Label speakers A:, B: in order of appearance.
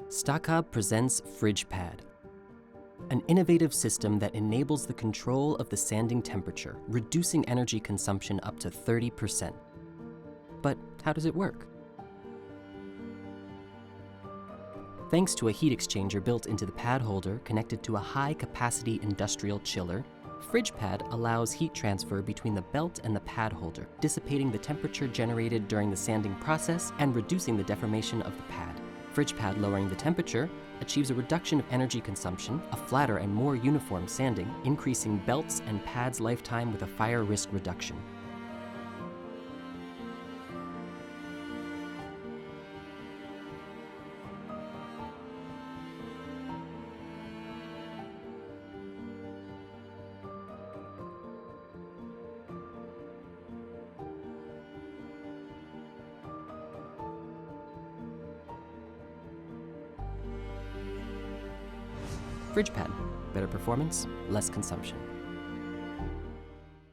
A: STACAB presents FridgePad, an innovative system that enables the control of the sanding temperature, reducing energy consumption up to 30%. But how does it work? Thanks to a heat exchanger built into the pad holder connected to a high-capacity industrial chiller, FridgePad allows heat transfer between the belt and the pad holder, dissipating the temperature generated during the sanding process and reducing the deformation of the pad. FridgePad lowering the temperature achieves a reduction of energy consumption, a flatter and more uniform sanding, increasing belts and pads lifetime with a fire risk reduction. FridgePad, better performance, less consumption.